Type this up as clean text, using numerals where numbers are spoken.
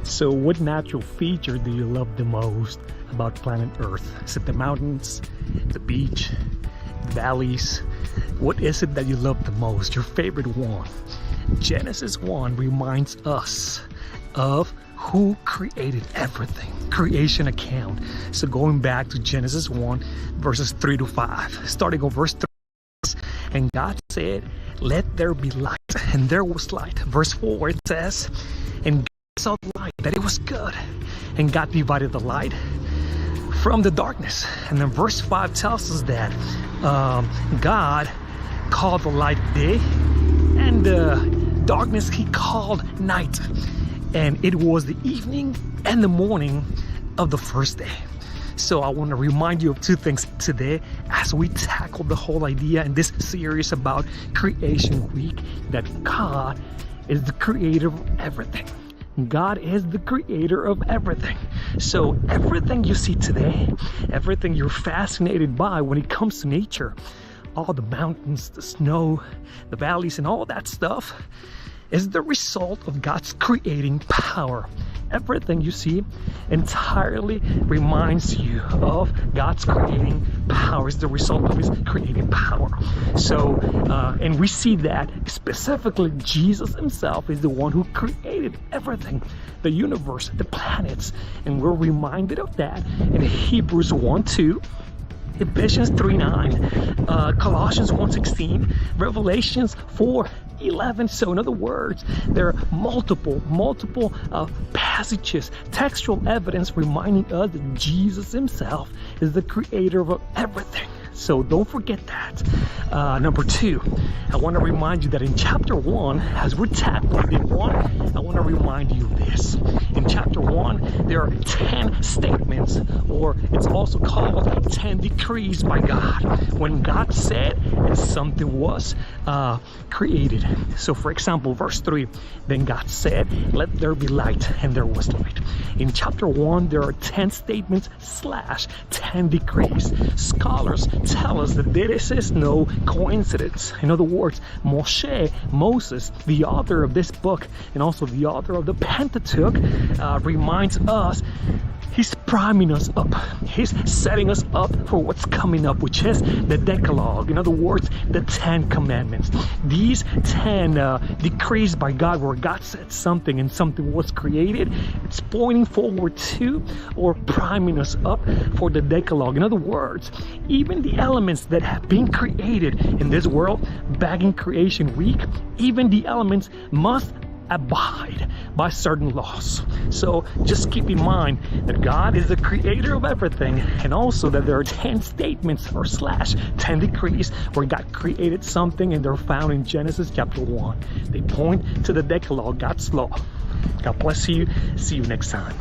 So what natural feature do you love the most about planet Earth? Is it the mountains, the beach, the valleys? What is it that you love the most, your favorite one? Genesis 1 reminds us of who created everything, creation account. So going back to Genesis 1 verses 3 to 5, starting on verse 3, and God said, "Let there be light," and there was light. Verse 4, it says, "And God saw the light, that it was good, and God divided the light from the darkness." And then verse 5 tells us that God called the light day, and the darkness he called night. And it was the evening and the morning of the first day. So I want to remind you of two things today as we tackle the whole idea in this series about Creation Week, that God is the creator of everything. God is the creator of everything. So everything you see today, everything you're fascinated by when it comes to nature, all the mountains, the snow, the valleys, and all that stuff is the result of God's creating power. Everything you see entirely reminds you of God's creating power. It's the result of his creating power. So, and we see that specifically Jesus himself is the one who created everything, the universe, the planets. And we're reminded of that in Hebrews 1:2. Ephesians 3:9, Colossians 1:16, Revelations 4:11. So in other words, there are multiple passages, textual evidence reminding us that Jesus himself is the creator of everything. So don't forget that. Number 2, I want to remind you that in chapter 1, as we're tackling day 1, I want to remind you of this. In chapter 1, there are 10 statements, or it's also called 10 decrees by God. When God said, and something was created. So for example, verse 3, then God said, "Let there be light," and there was light. In chapter 1, there are 10 statements / 10 decrees. Scholars tell us that this is no coincidence. In other words, Moses, the author of this book and also the author of the Pentateuch, reminds us, he's priming us up. He's setting us up for what's coming up, which is the Decalogue. In other words, the 10 commandments. These 10 decrees by God, where God said something and something was created, it's pointing forward to or priming us up for the Decalogue. In other words, even the elements that have been created in this world back in Creation Week, even the elements must abide by certain laws. So just keep in mind that God is the creator of everything, and also that there are 10 statements or / 10 decrees where God created something, and they're found in Genesis chapter 1. They point to the Decalogue, God's law. God bless you. See you next time.